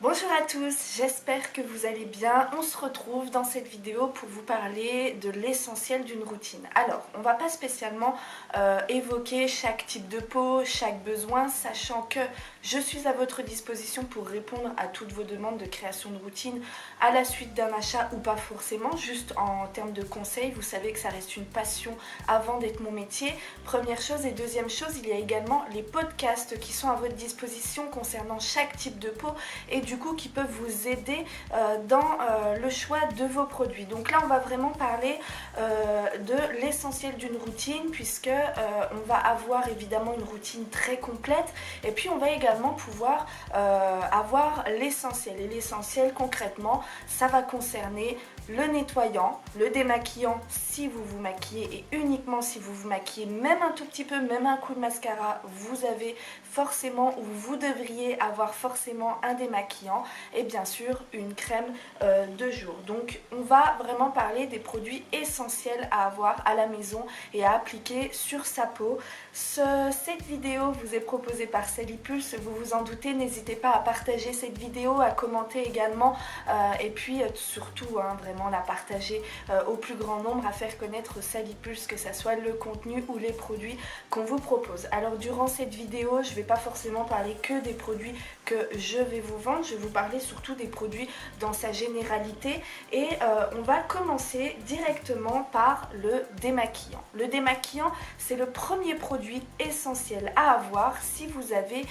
Bonjour à tous, j'espère que vous allez bien. On se retrouve dans cette vidéo pour vous parler de l'essentiel d'une routine. Alors, on ne va pas spécialement évoquer chaque type de peau, chaque besoin, sachant que je suis à votre disposition pour répondre à toutes vos demandes de création de routine à la suite d'un achat ou pas forcément, juste en termes de conseils. Vous savez que ça reste une passion avant d'être mon métier. Première chose, et deuxième chose, il y a également les podcasts qui sont à votre disposition concernant chaque type de peau et du coup qui peuvent vous aider dans le choix de vos produits. Donc là on va vraiment parler de l'essentiel d'une routine, puisque on va avoir évidemment une routine très complète et puis on va également pouvoir avoir l'essentiel. Et l'essentiel concrètement, ça va concerner le nettoyant, le démaquillant si vous vous maquillez et uniquement si vous vous maquillez, même un tout petit peu, même un coup de mascara, vous avez forcément ou vous devriez avoir forcément un démaquillant et bien sûr une crème de jour. Donc on va vraiment parler des produits essentiels à avoir à la maison et à appliquer sur sa peau. Cette vidéo vous est proposée par Sally Pulse, vous vous en doutez, n'hésitez pas à partager cette vidéo, à commenter également et puis surtout vraiment la partager au plus grand nombre, à faire connaître Sally Pulse, que ce soit le contenu ou les produits qu'on vous propose. Alors durant cette vidéo, je ne vais pas forcément parler que des produits que je vais vous vendre, je vais vous parler surtout des produits dans sa généralité et on va commencer directement par le démaquillant. Le démaquillant, c'est le premier produit essentiel à avoir si vous avez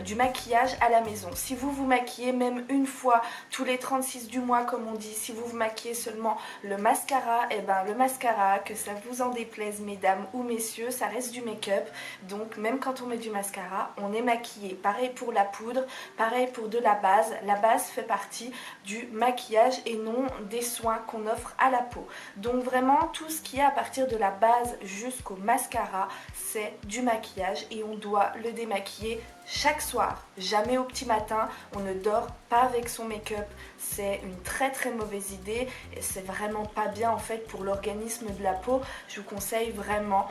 du maquillage à la maison. Si vous vous maquillez même une fois tous les 36 du mois comme on dit, si vous vous maquillez seulement le mascara, et ben le mascara, que ça vous en déplaise mesdames ou messieurs, ça reste du make-up. Donc même quand on met du mascara, on est maquillé. Pareil pour la poudre, pareil pour de la base. La base fait partie du maquillage et non des soins qu'on offre à la peau. Donc vraiment tout ce qui est à partir de la base jusqu'au mascara, c'est du maquillage et on doit le démaquiller chaque soir, jamais au petit matin. On ne dort pas avec son make-up, c'est une très très mauvaise idée et c'est vraiment pas bien en fait pour l'organisme de la peau. Je vous conseille vraiment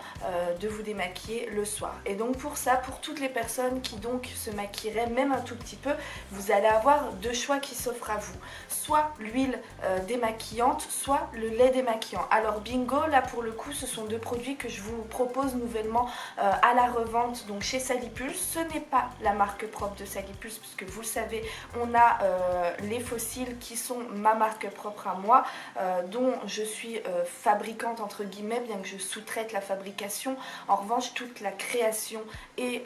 de vous démaquiller le soir. Et donc pour ça, pour toutes les personnes qui donc se maquilleraient même un tout petit peu, vous allez avoir deux choix qui s'offrent à vous. Soit l'huile démaquillante, soit le lait démaquillant. Alors bingo, là pour le coup ce sont deux produits que je vous propose nouvellement à la revente donc chez Sally Pulse. Ce n'est pas la marque propre de Sally Pulse, puisque vous le savez, on a les fossiles qui sont ma marque propre à moi, dont je suis fabricante entre guillemets, bien que je sous-traite la fabrication. En revanche, toute la création et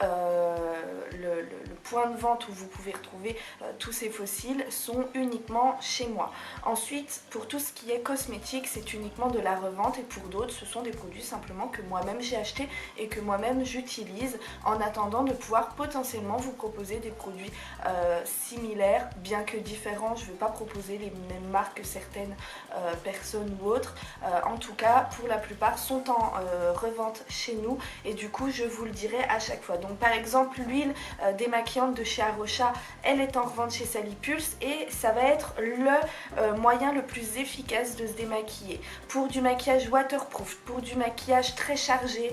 le point de vente où vous pouvez retrouver tous ces fossiles sont uniquement chez moi. Ensuite, pour tout ce qui est cosmétique, c'est uniquement de la revente, et pour d'autres, ce sont des produits simplement que moi-même j'ai acheté et que moi-même j'utilise en attendant de pouvoir potentiellement vous proposer des produits similaires, bien que différents. Je ne vais pas proposer les mêmes marques que certaines personnes ou autres. En tout cas, pour la plupart, sont en revente chez nous et du coup, je vous le dirai à chaque fois. Donc par exemple, l'huile démaquillante de chez Arocha, elle est en revente chez Sally Pulse et ça va être le moyen le plus efficace de se démaquiller. Pour du maquillage waterproof, pour du maquillage très chargé,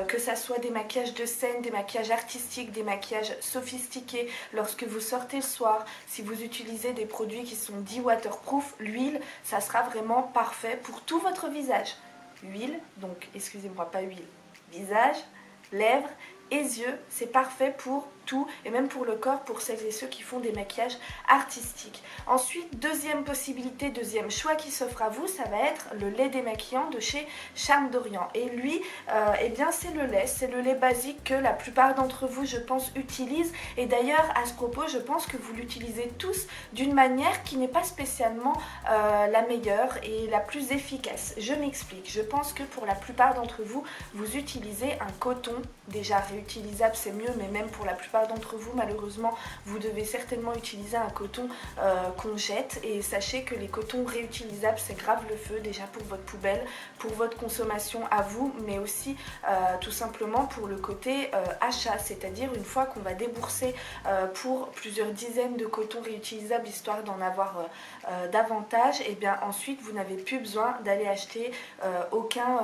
que ça soit des maquillages de scène, des maquillages artistiques, des maquillages sophistiqués, lorsque vous sortez le soir, si vous utilisez des produits qui sont dits waterproof, l'huile, ça sera vraiment parfait pour tout votre visage. Huile, donc excusez-moi, pas huile, visage, lèvres et yeux, c'est parfait pour tout et même pour le corps, pour celles et ceux qui font des maquillages artistiques. Ensuite, deuxième possibilité, deuxième choix qui s'offre à vous, ça va être le lait démaquillant de chez Charme d'Orient. Et lui, eh bien c'est le lait basique que la plupart d'entre vous, je pense, utilisent. Et d'ailleurs, à ce propos, je pense que vous l'utilisez tous d'une manière qui n'est pas spécialement la meilleure et la plus efficace. Je m'explique. Je pense que pour la plupart d'entre vous, vous utilisez un coton, déjà réutilisable, c'est mieux, mais même pour la plupart d'entre vous, malheureusement, vous devez certainement utiliser un coton qu'on jette, et sachez que les cotons réutilisables, c'est grave le feu, déjà pour votre poubelle, pour votre consommation à vous, mais aussi tout simplement pour le côté achat, c'est-à-dire une fois qu'on va débourser pour plusieurs dizaines de cotons réutilisables, histoire d'en avoir davantage, et bien ensuite vous n'avez plus besoin d'aller acheter aucun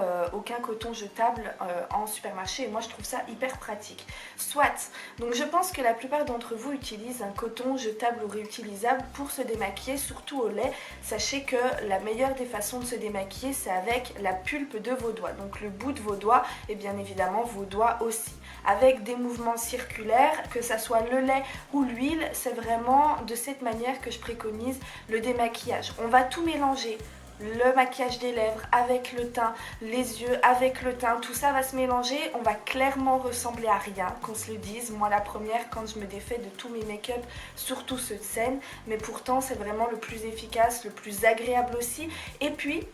coton jetable en supermarché, et moi je trouve ça hyper pratique. Soit, donc je pense que la plupart d'entre vous utilisent un coton jetable ou réutilisable pour se démaquiller, surtout au lait. Sachez que la meilleure des façons de se démaquiller, c'est avec la pulpe de vos doigts, donc le bout de vos doigts et bien évidemment vos doigts aussi. Avec des mouvements circulaires, que ça soit le lait ou l'huile, c'est vraiment de cette manière que je préconise le démaquillage. On va tout mélanger. Le maquillage des lèvres avec le teint, les yeux avec le teint, tout ça va se mélanger, on va clairement ressembler à rien, qu'on se le dise. Moi la première, quand je me défais de tous mes make-up, surtout ceux de scène, mais pourtant c'est vraiment le plus efficace, le plus agréable aussi, et puis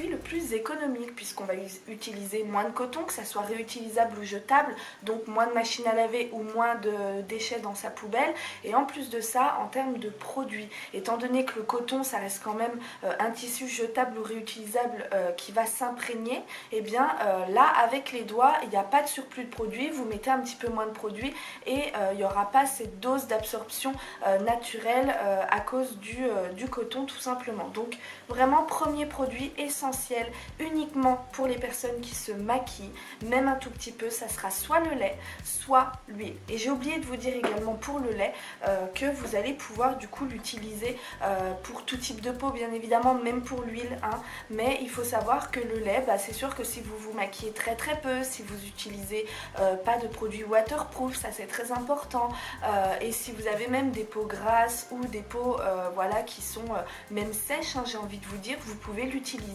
le plus économique, puisqu'on va utiliser moins de coton, que ça soit réutilisable ou jetable, donc moins de machine à laver ou moins de déchets dans sa poubelle. Et en plus de ça, en termes de produits, étant donné que le coton ça reste quand même un tissu jetable ou réutilisable qui va s'imprégner, et bien là avec les doigts il n'y a pas de surplus de produits, vous mettez un petit peu moins de produits et il n'y aura pas cette dose d'absorption naturelle à cause du coton tout simplement. Donc vraiment premier produit essentiel uniquement pour les personnes qui se maquillent, même un tout petit peu, ça sera soit le lait, soit l'huile. Et j'ai oublié de vous dire également pour le lait que vous allez pouvoir du coup l'utiliser pour tout type de peau bien évidemment, même pour l'huile, hein. Mais il faut savoir que le lait, c'est sûr que si vous vous maquillez très peu, si vous utilisez pas de produits waterproof, ça c'est très important, et si vous avez même des peaux grasses ou des peaux voilà, qui sont même sèches, hein, j'ai envie de vous dire, vous pouvez l'utiliser.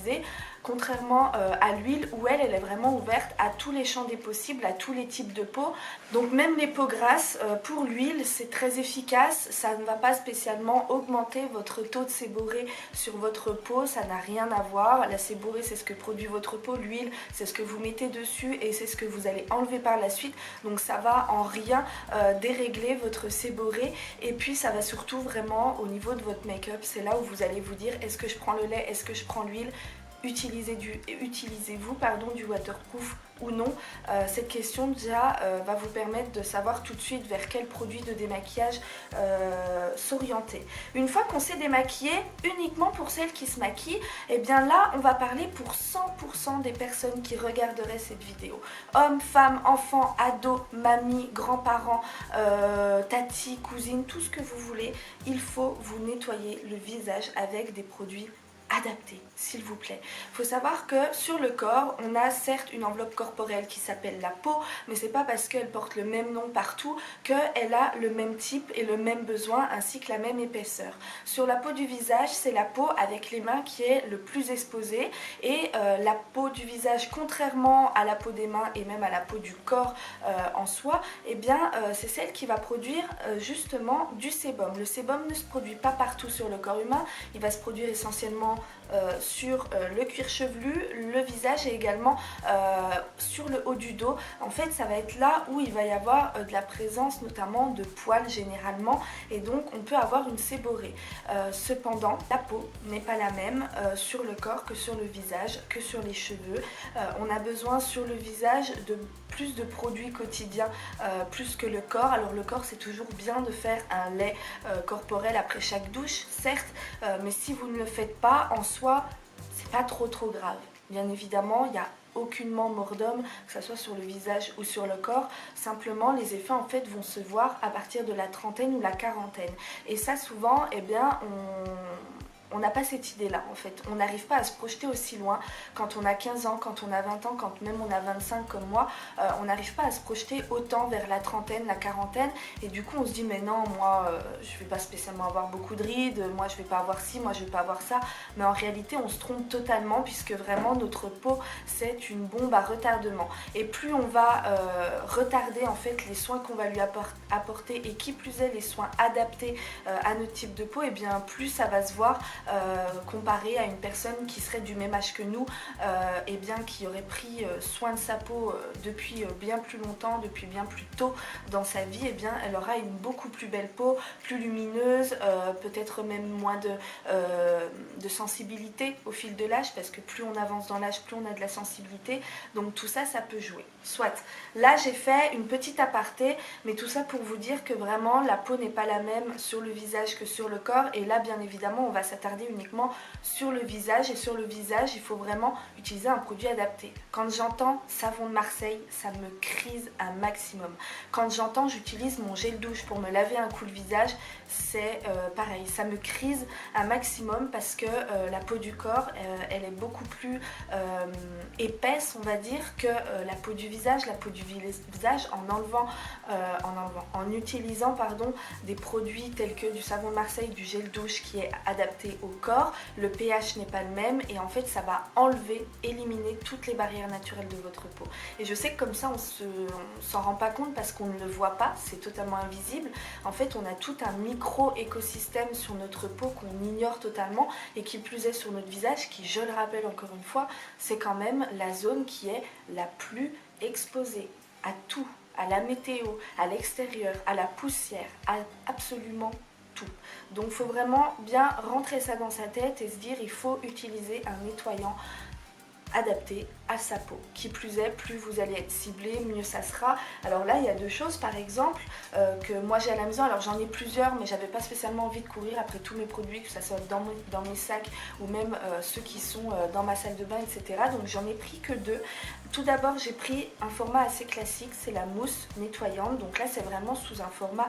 Contrairement à l'huile où elle est vraiment ouverte à tous les champs des possibles, à tous les types de peau. Donc même les peaux grasses, pour l'huile c'est très efficace, ça ne va pas spécialement augmenter votre taux de séborrhée sur votre peau, ça n'a rien à voir. La séborrhée c'est ce que produit votre peau, l'huile c'est ce que vous mettez dessus et c'est ce que vous allez enlever par la suite. Donc ça va en rien dérégler votre séborrhée, et puis ça va surtout vraiment au niveau de votre make-up, c'est là où vous allez vous dire est-ce que je prends le lait, est-ce que je prends l'huile. Utilisez-vous du waterproof ou non. Cette question déjà va vous permettre de savoir tout de suite vers quel produit de démaquillage s'orienter. Une fois qu'on s'est démaquillé, uniquement pour celles qui se maquillent, et bien là on va parler pour 100% des personnes qui regarderaient cette vidéo. Hommes, femmes, enfants, ados, mamies, grands-parents, tati, cousines, tout ce que vous voulez, il faut vous nettoyer le visage avec des produits adapté, s'il vous plaît. Il faut savoir que sur le corps, on a certes une enveloppe corporelle qui s'appelle la peau, mais c'est pas parce qu'elle porte le même nom partout qu'elle a le même type et le même besoin ainsi que la même épaisseur. Sur la peau du visage, c'est la peau avec les mains qui est le plus exposée, et la peau du visage, contrairement à la peau des mains et même à la peau du corps en soi, eh bien c'est celle qui va produire justement du sébum. Le sébum ne se produit pas partout sur le corps humain, il va se produire essentiellement sur le cuir chevelu, le visage et également sur le haut du dos. En fait ça va être là où il va y avoir de la présence notamment de poils généralement, et donc on peut avoir une séborrhée. Cependant la peau n'est pas la même sur le corps que sur le visage, que sur les cheveux. On a besoin sur le visage de plus de produits quotidiens plus que le corps. Alors le corps c'est toujours bien de faire un lait corporel après chaque douche certes, mais si vous ne le faites pas en soi c'est pas trop grave. Bien évidemment il y a aucunement mort d'homme, que ce soit sur le visage ou sur le corps, simplement les effets en fait vont se voir à partir de la trentaine ou la quarantaine, et ça souvent eh bien on n'a pas cette idée-là en fait. On n'arrive pas à se projeter aussi loin quand on a 15 ans, quand on a 20 ans, quand même on a 25 comme moi. On n'arrive pas à se projeter autant vers la trentaine, la quarantaine. Et du coup on se dit mais non, moi je vais pas spécialement avoir beaucoup de rides, moi je vais pas avoir ci, moi je vais pas avoir ça. Mais en réalité on se trompe totalement, puisque vraiment notre peau c'est une bombe à retardement. Et plus on va retarder en fait les soins qu'on va lui apporter, et qui plus est les soins adaptés à notre type de peau, et bien plus ça va se voir comparé à une personne qui serait du même âge que nous, et bien qui aurait pris soin de sa peau depuis bien plus longtemps, depuis bien plus tôt dans sa vie, et bien elle aura une beaucoup plus belle peau, plus lumineuse, peut-être même moins de sensibilité au fil de l'âge, parce que plus on avance dans l'âge, plus on a de la sensibilité. Donc tout ça, ça peut jouer. Soit, là j'ai fait une petite aparté, mais tout ça pour vous dire que vraiment la peau n'est pas la même sur le visage que sur le corps, et là bien évidemment on va s'attarder s'attarder uniquement sur le visage, et sur le visage il faut vraiment utiliser un produit adapté. Quand j'entends savon de Marseille, ça me crise un maximum. Quand j'entends j'utilise mon gel douche pour me laver un coup le visage, c'est pareil, ça me crise un maximum parce que la peau du corps elle est beaucoup plus épaisse, on va dire, que la peau du visage. La peau du visage, en utilisant des produits tels que du savon de Marseille, du gel douche qui est adapté au corps, le pH n'est pas le même et en fait ça va enlever, éliminer toutes les barrières naturelles de votre peau. Et je sais que comme ça on s'en rend pas compte parce qu'on ne le voit pas, c'est totalement invisible. En fait on a tout un micro-écosystème sur notre peau qu'on ignore totalement, et qui plus est sur notre visage, qui, je le rappelle encore une fois, c'est quand même la zone qui est la plus exposée à tout, à la météo, à l'extérieur, à la poussière, à absolument tout. Donc il faut vraiment bien rentrer ça dans sa tête et se dire il faut utiliser un nettoyant adapté à sa peau. Qui plus est, plus vous allez être ciblé, mieux ça sera. Alors là, il y a deux choses, par exemple, que moi j'ai à la maison. Alors j'en ai plusieurs, mais j'avais pas spécialement envie de courir après tous mes produits, que ça soit dans mes sacs ou même ceux qui sont dans ma salle de bain, etc. Donc j'en ai pris que deux. Tout d'abord, j'ai pris un format assez classique, c'est la mousse nettoyante. Donc là, c'est vraiment sous un format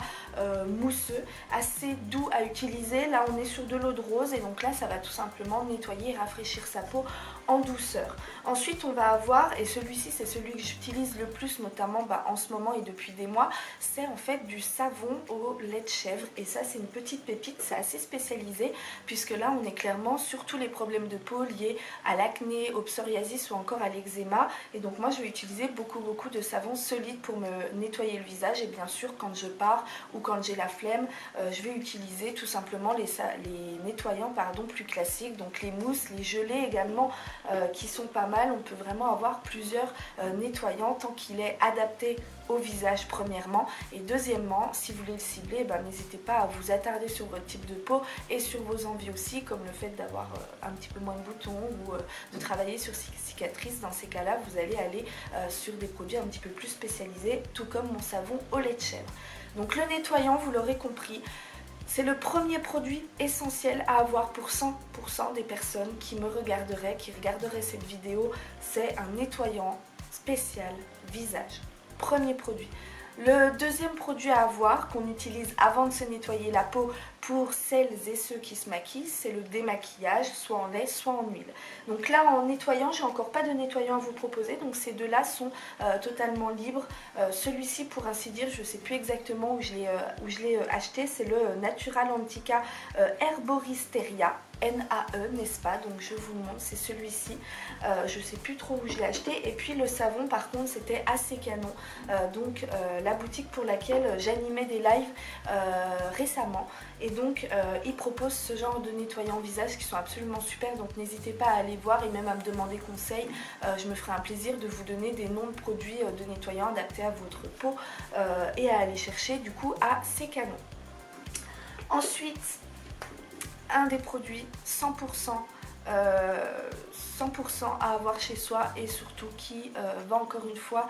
mousseux, assez doux à utiliser. Là, on est sur de l'eau de rose et donc là, ça va tout simplement nettoyer et rafraîchir sa peau en douceur. Ensuite, on va avoir, et celui-ci, c'est celui que j'utilise le plus, notamment en ce moment et depuis des mois, c'est en fait du savon au lait de chèvre. Et ça, c'est une petite pépite, c'est assez spécialisé, puisque là, on est clairement sur tous les problèmes de peau liés à l'acné, au psoriasis ou encore à l'eczéma. Et donc moi je vais utiliser beaucoup de savon solide pour me nettoyer le visage, et bien sûr quand je pars ou quand j'ai la flemme, je vais utiliser tout simplement les nettoyants plus classiques, donc les mousses, les gelées également qui sont pas mal. On peut vraiment avoir plusieurs nettoyants tant qu'il est adapté au visage premièrement, et deuxièmement si vous voulez le cibler, n'hésitez pas à vous attarder sur votre type de peau et sur vos envies aussi, comme le fait d'avoir un petit peu moins de boutons ou de travailler sur cicatrices. Dans ces cas là vous allez aller sur des produits un petit peu plus spécialisés, tout comme mon savon au lait de chèvre. Donc le nettoyant, vous l'aurez compris, c'est le premier produit essentiel à avoir pour 100% des personnes qui me regarderaient, qui regarderaient cette vidéo. C'est un nettoyant spécial visage. Premier produit. Le deuxième produit à avoir, qu'on utilise avant de se nettoyer la peau pour celles et ceux qui se maquillent, c'est le démaquillage, soit en lait, soit en huile. Donc là, en nettoyant, j'ai encore pas de nettoyant à vous proposer, donc ces deux-là sont totalement libres. Celui-ci, pour ainsi dire, je sais plus exactement où je l'ai acheté, c'est le Natural Antica Herboristeria. NAE, n'est-ce pas? Donc je vous le montre, c'est celui-ci. Je sais plus trop où je l'ai acheté. Et puis le savon, par contre, c'était assez canon. Donc la boutique pour laquelle j'animais des lives récemment. Et donc ils proposent ce genre de nettoyants visage qui sont absolument super. Donc n'hésitez pas à aller voir et même à me demander conseil. Je me ferai un plaisir de vous donner des noms de produits de nettoyants adaptés à votre peau et à aller chercher du coup à ces canons. Ensuite, un des produits 100% à avoir chez soi, et surtout qui va encore une fois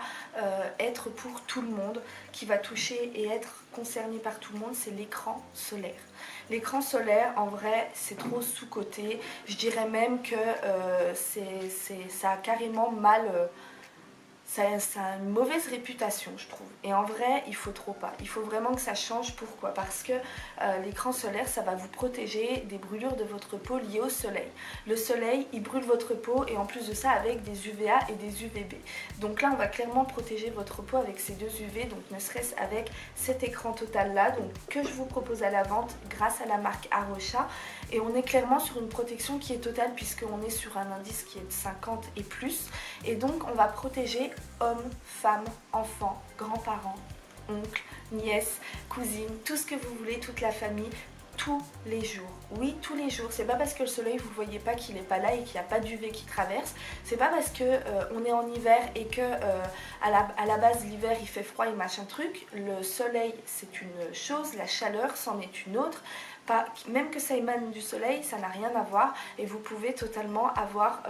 être pour tout le monde, qui va toucher et être concerné par tout le monde, c'est l'écran solaire. L'écran solaire, en vrai, c'est trop sous-coté. Je dirais même que ça a carrément mal... Ça a une mauvaise réputation, je trouve. Et en vrai, il faut trop pas. Il faut vraiment que ça change. Pourquoi? Parce que l'écran solaire, ça va vous protéger des brûlures de votre peau liées au soleil. Le soleil, il brûle votre peau, et en plus de ça, avec des UVA et des UVB. Donc là, on va clairement protéger votre peau avec ces deux UV, donc ne serait-ce avec cet écran total-là, donc que je vous propose à la vente grâce à la marque Arocha. Et on est clairement sur une protection qui est totale, puisqu'on est sur un indice qui est de 50 et plus. Et donc, on va protéger hommes, femmes, enfants, grands-parents, oncles, nièces, cousines, tout ce que vous voulez, toute la famille, tous les jours. Oui, tous les jours. C'est pas parce que le soleil, vous ne voyez pas qu'il n'est pas là et qu'il n'y a pas d'UV qui traverse. C'est pas parce que on est en hiver et que à la base l'hiver il fait froid et machin truc. Le soleil c'est une chose, la chaleur c'en est une autre. même que ça émane du soleil, ça n'a rien à voir et vous pouvez totalement avoir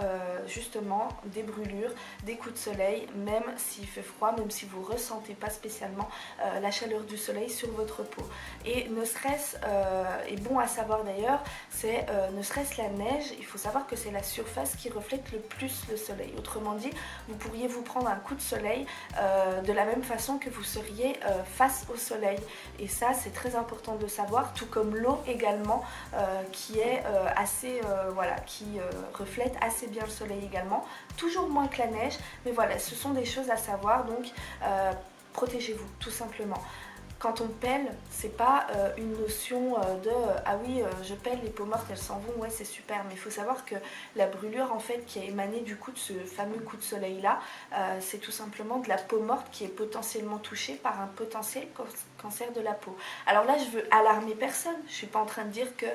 justement des brûlures, des coups de soleil, même s'il fait froid, même si vous ne ressentez pas spécialement la chaleur du soleil sur votre peau. Et ne serait-ce, et bon à savoir d'ailleurs, c'est ne serait-ce la neige, il faut savoir que c'est la surface qui reflète le plus le soleil. Autrement dit, vous pourriez vous prendre un coup de soleil de la même façon que vous seriez face au soleil. Et ça, c'est très important de le savoir, tout comme l'eau également, qui est qui reflète assez bien le soleil également. Toujours moins que la neige, mais voilà, ce sont des choses à savoir, donc protégez-vous tout simplement. Quand on pèle, c'est pas une notion de ah oui, je pèle, les peaux mortes elles s'en vont, ouais c'est super, mais il faut savoir que la brûlure en fait qui a émané du coup de ce fameux coup de soleil là, c'est tout simplement de la peau morte qui est potentiellement touchée par un potentiel cancer de la peau. Alors là je veux alarmer personne, je suis pas en train de dire que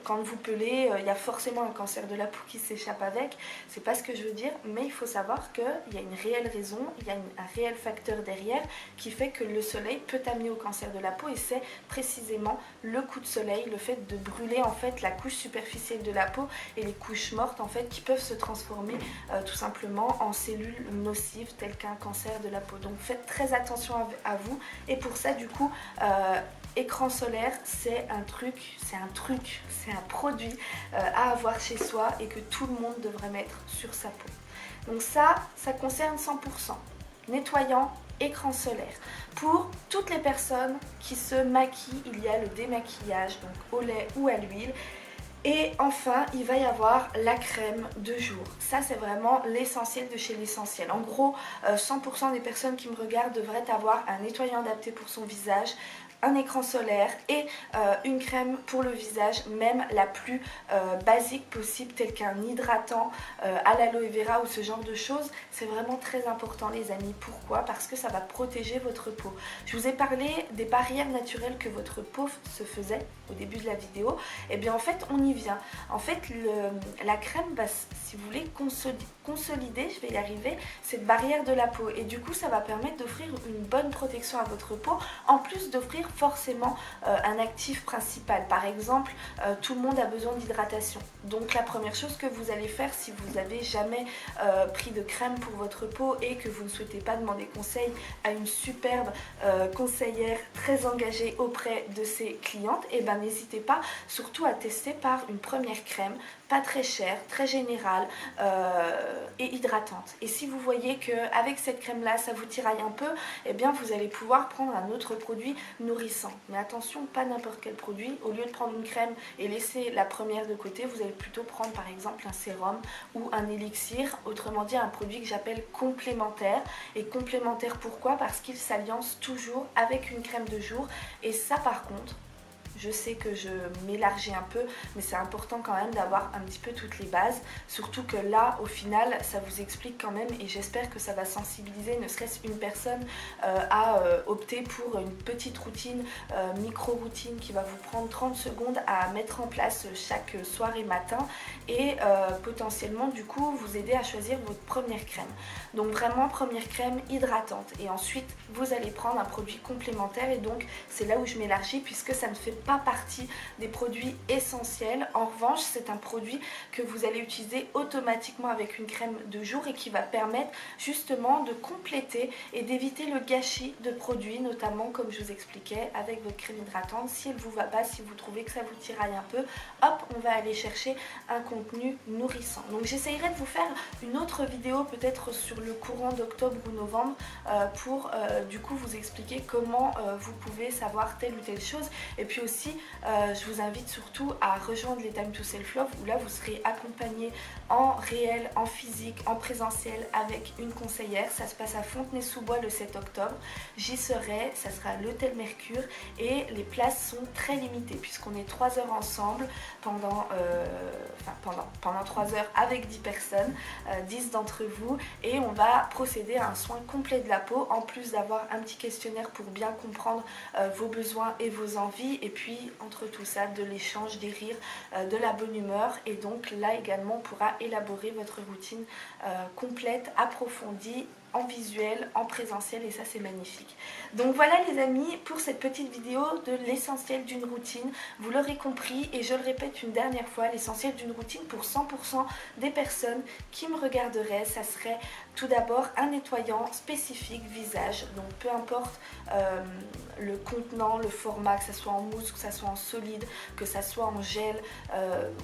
quand vous pelez, il y a forcément un cancer de la peau qui s'échappe avec, c'est pas ce que je veux dire, mais il faut savoir qu'il y a une réelle raison, il y a un réel facteur derrière qui fait que le soleil peut amener au cancer de la peau et c'est précisément le coup de soleil, le fait de brûler en fait la couche superficielle de la peau et les couches mortes en fait qui peuvent se transformer tout simplement en cellules nocives telles qu'un cancer de la peau. Donc faites très attention à vous et pour ça du coup écran solaire c'est un produit à avoir chez soi et que tout le monde devrait mettre sur sa peau. Donc ça concerne 100%. Nettoyant, écran solaire. Pour toutes les personnes qui se maquillent, il y a le démaquillage, donc au lait ou à l'huile. Et enfin, il va y avoir la crème de jour. Ça, c'est vraiment l'essentiel de chez l'essentiel. En gros, 100% des personnes qui me regardent devraient avoir un nettoyant adapté pour son visage, un écran solaire et une crème pour le visage, même la plus basique possible, telle qu'un hydratant à l'aloe vera ou ce genre de choses. C'est vraiment très important les amis. Pourquoi? Parce que ça va protéger votre peau. Je vous ai parlé des barrières naturelles que votre peau se faisait au début de la vidéo. Et bien en fait on y vient. En fait la crème va, si vous voulez, consolider, je vais y arriver, cette barrière de la peau. Et du coup ça va permettre d'offrir une bonne protection à votre peau, en plus d'offrir forcément un actif principal. Par exemple, tout le monde a besoin d'hydratation. Donc la première chose que vous allez faire si vous n'avez jamais pris de crème pour votre peau et que vous ne souhaitez pas demander conseil à une superbe conseillère très engagée auprès de ses clientes, et ben n'hésitez pas surtout à tester par une première crème pas très chère, très générale et hydratante. Et si vous voyez qu'avec cette crème là ça vous tiraille un peu, et bien vous allez pouvoir prendre un autre produit nourrissant. Mais attention, pas n'importe quel produit. Au lieu de prendre une crème et laisser la première de côté, vous allez plutôt prendre par exemple un sérum ou un élixir, autrement dit un produit que j'appelle complémentaire. Et complémentaire pourquoi? Parce qu'il s'alliance toujours avec une crème de jour. Et ça par contre, je sais que je m'élargis un peu, mais c'est important quand même d'avoir un petit peu toutes les bases. Surtout que là, au final, ça vous explique quand même, et j'espère que ça va sensibiliser ne serait-ce une personne à opter pour une petite routine, micro-routine qui va vous prendre 30 secondes à mettre en place chaque soir et matin et potentiellement du coup vous aider à choisir votre première crème. Donc vraiment première crème hydratante et ensuite vous allez prendre un produit complémentaire et donc c'est là où je m'élargis puisque ça ne fait pas partie des produits essentiels. En revanche, c'est un produit que vous allez utiliser automatiquement avec une crème de jour et qui va permettre justement de compléter et d'éviter le gâchis de produits, notamment comme je vous expliquais avec votre crème hydratante. Si elle vous va pas, si vous trouvez que ça vous tiraille un peu, hop, on va aller chercher un contenu nourrissant. Donc j'essayerai de vous faire une autre vidéo peut-être sur le courant d'octobre ou novembre pour du coup vous expliquer comment vous pouvez savoir telle ou telle chose. Et puis aussi je vous invite surtout à rejoindre les Time to Self Love où là vous serez accompagné en réel, en physique, en présentiel avec une conseillère. Ça se passe à Fontenay-sous-Bois le 7 octobre. J'y serai, ça sera à l'hôtel Mercure et les places sont très limitées puisqu'on est 3 heures ensemble pendant 3 heures avec 10 personnes, 10 d'entre vous, et on va procéder à un soin complet de la peau en plus d'avoir un petit questionnaire pour bien comprendre vos besoins et vos envies, et puis entre tout ça de l'échange, des rires, de la bonne humeur. Et donc là également on pourra élaborer votre routine complète, approfondie en visuel, en présentiel et ça c'est magnifique. Donc voilà les amis pour cette petite vidéo de l'essentiel d'une routine. Vous l'aurez compris et je le répète une dernière fois, l'essentiel d'une routine pour 100% des personnes qui me regarderaient, ça serait tout d'abord un nettoyant spécifique visage. Donc peu importe le contenant, le format, que ça soit en mousse, que ça soit en solide, que ça soit en gel,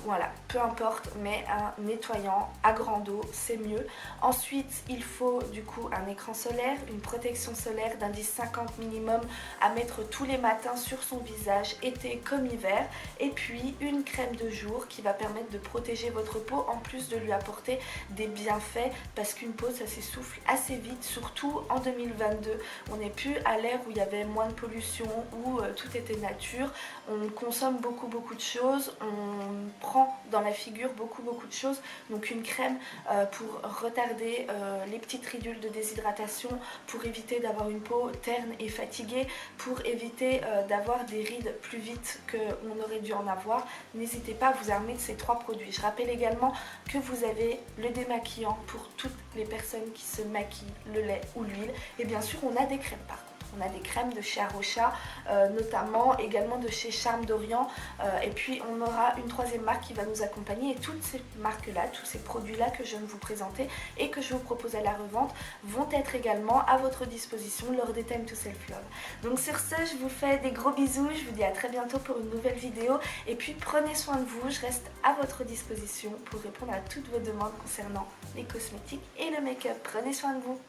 voilà, peu importe, mais un nettoyant à grande eau, c'est mieux. Ensuite, il faut du coup un écran solaire, une protection solaire d'indice 50 minimum à mettre tous les matins sur son visage, été comme hiver, et puis une crème de jour qui va permettre de protéger votre peau en plus de lui apporter des bienfaits parce qu'une peau ça s'essouffle assez vite, surtout en 2022. On n'est plus à l'ère où il y avait moins de pollution, où tout était nature. On consomme beaucoup de choses, on prend dans la figure beaucoup de choses. Donc une crème pour retarder les petites ridules de déshydratation, pour éviter d'avoir une peau terne et fatiguée, pour éviter d'avoir des rides plus vite qu'on aurait dû en avoir. N'hésitez pas à vous armer de ces 3 produits. Je rappelle également que vous avez le démaquillant pour toutes les personnes qui se maquillent, le lait ou l'huile. Et bien sûr, on a des crèmes par contre. On a des crèmes de chez Arocha, notamment également de chez Charme d'Orient. Et puis on aura une 3e marque qui va nous accompagner. Et toutes ces marques-là, tous ces produits-là que je viens de vous présenter et que je vous propose à la revente vont être également à votre disposition lors des Time to Self Love. Donc sur ce, je vous fais des gros bisous. Je vous dis à très bientôt pour une nouvelle vidéo. Et puis prenez soin de vous. Je reste à votre disposition pour répondre à toutes vos demandes concernant les cosmétiques et le make-up. Prenez soin de vous.